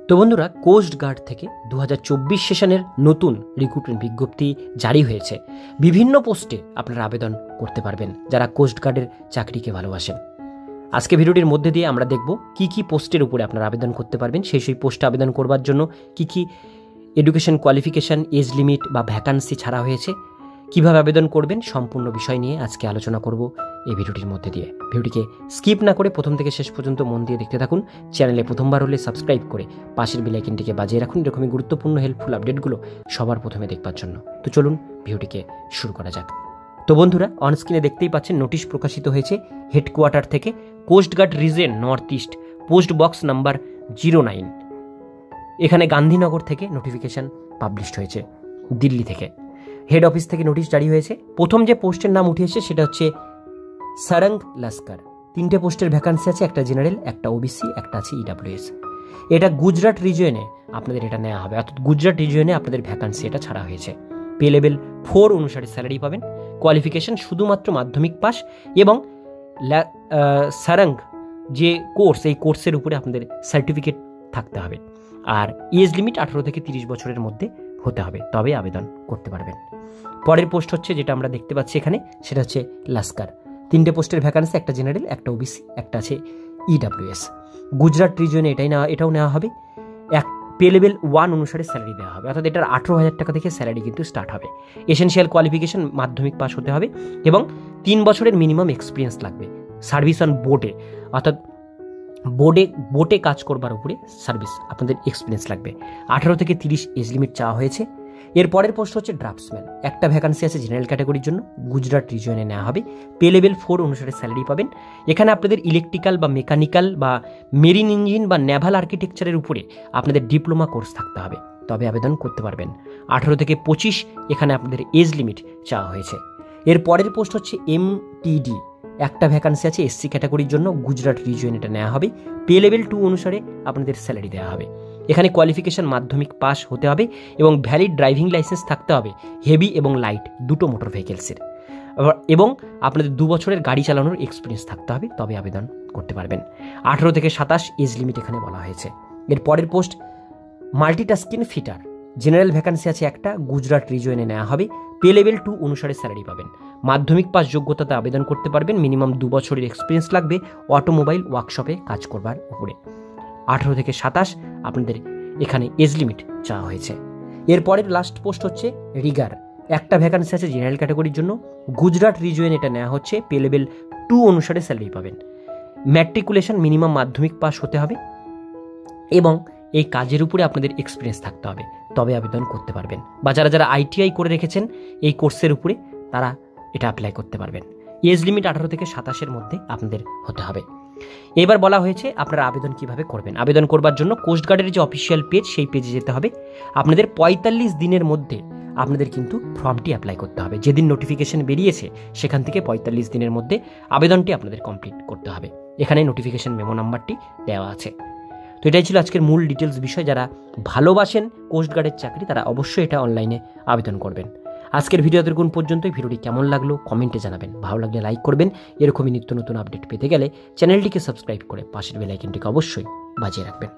তো বন্ধুরা, coast guard থেকে 2024 সেশনের নতুন রিক্রুটমেন্ট বিজ্ঞপ্তি জারি হয়েছে। বিভিন্ন পোস্টে আপনারা আবেদন করতে পারবেন যারা কোস্ট গার্ডের চাকরিকে ভালোবাসেন। আজকে ভিডিওটির মধ্যে দিয়ে আমরা দেখব কি কি পোস্টের উপরে আপনারা আবেদন করতে পারবেন, সেই পোস্টে আবেদন করবার জন্য কি কি এডুকেশন কোয়ালিফিকেশান, এজ লিমিট বা ভ্যাকান্সি ছাড়া হয়েছে, কিভাবে আবেদন করবেন, সম্পূর্ণ বিষয় নিয়ে আজকে আলোচনা করব এই ভিডিওটির মধ্যে দিয়ে। ভিডিওটিকে স্কিপ না করে প্রথম থেকে শেষ পর্যন্ত মন দিয়ে দেখতে থাকুন। চ্যানেলে প্রথমবার হলে সাবস্ক্রাইব করে পাশের বেল আইকনটিকে বাজিয়ে রাখুন এরকমই গুরুত্বপূর্ণ হেল্পফুল আপডেটগুলো সবার প্রথমে দেখবার জন্য। তো চলুন ভিডিওটিকে শুরু করা যাক। তো বন্ধুরা, অনস্ক্রিনে দেখতেই পাচ্ছেন নোটিশ প্রকাশিত হয়েছে হেডকোয়ার্টার থেকে। Coast guard region north east, post box number 09, এখানে গান্ধীনগর থেকে নোটিফিকেশান পাবলিশড হয়েছে দিল্লি থেকে। হেড অফিস থেকে নোটিশ জারি হয়েছে। প্রথম যে পোস্টের নাম উঠেছে সেটা হচ্ছে সারঙ্গ লস্কর। 3টে পোস্টের ভ্যাকান্সি আছে, একটা জেনারেল, একটা ওবিসি, একটা আছে ইডাব্লিউএস। এটা গুজরাট রিজিয়নে আপনাদের এটা নেওয়া হবে, অর্থাৎ গুজরাট রিজিয়নে আপনাদের ভ্যাকান্সি এটা ছাড়া হয়েছে। পে লেভেল 4 অনুসারে স্যালারি পাবেন। কোয়ালিফিকেশন শুধুমাত্র মাধ্যমিক পাস এবং সারঙ্গ যে কোর্স, এই কোর্সের উপরে আপনাদের সার্টিফিকেট থাকতে হবে। আর এজ লিমিট 18 থেকে 30 বছরের মধ্যে হতে হবে, তবে আবেদন করতে পারবেন। পরের পোস্ট হচ্ছে যেটা আমরা দেখতে পাচ্ছি এখানে, সেটা হচ্ছে লস্কর। 3টে পোস্টের ভ্যাকান্সি, একটা জেনারেল, একটা ওবিসি, একটা আছে ইডাব্লিউএস। গুজরাট রিজিয়নে এটাও নেওয়া হবে। পে লেভেল 1 অনুসারে স্যালারি দেওয়া হবে, অর্থাৎ এটার 18,000 টাকা থেকে স্যালারি কিন্তু স্টার্ট হবে। এসেনশিয়াল কোয়ালিফিকেশন মাধ্যমিক পাস হতে হবে এবং 3 বছরের মিনিমাম এক্সপিরিয়েন্স লাগবে সার্ভিস অন বোটে, অর্থাৎ বোটে কাজ করবার উপরে সার্ভিস আপনাদের এক্সপিরিয়েন্স লাগবে। 18 থেকে 30 এজ লিমিট চাওয়া হয়েছে। এর পরের পোস্ট হচ্ছে ড্রাফটসম্যান। একটা ভ্যাকান্সি আছে জেনারেল ক্যাটাগরির জন্য, গুজরাট রিজিয়নে নেওয়া হবে। পে লেভেল 4 অনুসারে স্যালারি পাবেন। এখানে আপনাদের ইলেকট্রিক্যাল বা মেকানিক্যাল বা মেরিন ইঞ্জিন বা নেভাল আর্কিটেকচারের উপরে আপনাদের ডিপ্লোমা কোর্স থাকতে হবে, তবে আবেদন করতে পারবেন। 18 থেকে 25 এখানে আপনাদের এজ লিমিট চাওয়া হয়েছে। এর পরের পোস্ট হচ্ছে এমটিডি। একটা ভ্যাকান্সি আছে এসসি ক্যাটাগরির জন্য, গুজরাট রিজিয়ন এটা নেওয়া হবে। পে লেভেল 2 অনুসারে আপনাদের স্যালারি দেওয়া হবে। এখানে কোয়ালিফিকেশন মাধ্যমিক পাস হতে হবে এবং ভ্যালিড ড্রাইভিং লাইসেন্স থাকতে হবে, হেভি এবং লাইট দুটো মোটর ভেহিকেলসের, এবং আপনাদের 2 বছরের গাড়ি চালানোর এক্সপিরিয়েন্স থাকতে হবে, তবে আবেদন করতে পারবেন। 18 থেকে 27 এজ লিমিট এখানে বলা হয়েছে। এর পরের post multitasking fitter. General vacancy আছে একটা, গুজরাট রিজিয়নে নেওয়া হবে। পে লেভেল 2 অনুসারে স্যালারি পাবেন। মাধ্যমিক পাস যোগ্যতাতে আবেদন করতে পারবেন। মিনিমাম 2 বছরের এক্সপিরিয়েন্স লাগবে অটোমোবাইল ওয়ার্কশপে কাজ করবার উপরে। 18 থেকে 27 আপনাদের এখানে এজ লিমিট চাওয়া হয়েছে। এরপরের লাস্ট পোস্ট হচ্ছে রিগার। একটা ভ্যাকান্সি আছে জেনারেল ক্যাটাগরির জন্য, গুজরাট রিজিয়ন এটা নেওয়া হচ্ছে। পে লেভেল 2 অনুসারে স্যালারি পাবেন। ম্যাট্রিকুলেশন মিনিমাম মাধ্যমিক পাস হতে হবে এবং এই কাজের উপরে আপনাদের এক্সপিরিয়েন্স থাকতে হবে, তবে আবেদন করতে পারবেন। বা যারা আইটিআই করে রেখেছেন এই কোর্সের উপরে, তারা এটা অ্যাপ্লাই করতে পারবেন। এজ লিমিট 18 থেকে 27-এর মধ্যে আপনাদের হতে হবে। এবার বলা হয়েছে আপনারা আবেদন কিভাবে করবেন। আবেদন করবার জন্য কোস্ট গার্ডের যে অফিসিয়াল পেজ, সেই পেজে যেতে হবে। আপনাদের 45 দিনের মধ্যে আপনাদের কিন্তু ফর্মটি অ্যাপ্লাই করতে হবে। যেদিন নোটিফিকেশন বেরিয়েছে সেখান থেকে 45 দিনের মধ্যে আবেদনটি আপনাদের কমপ্লিট করতে হবে। এখানে নোটিফিকেশন মেমো নাম্বারটি দেওয়া আছে। তো এটাই ছিল আজকের মূল ডিটেলস বিষয়। যারা ভালোবাসেন কোস্ট গার্ডের চাকরি, তারা অবশ্যই এটা অনলাইনে আবেদন করবেন। আজকের ভিডিও এতক্ষণ পর্যন্তই। ভিডিওটি কেমন লাগলো কমেন্টে জানাবেন, ভালো লাগলে লাইক করবেন। এরকমই নিত্য নতুন আপডেট পেতে গেলে চ্যানেলটিকে সাবস্ক্রাইব করে পাশের বেল আইকনটিকে অবশ্যই বাজিয়ে রাখবেন।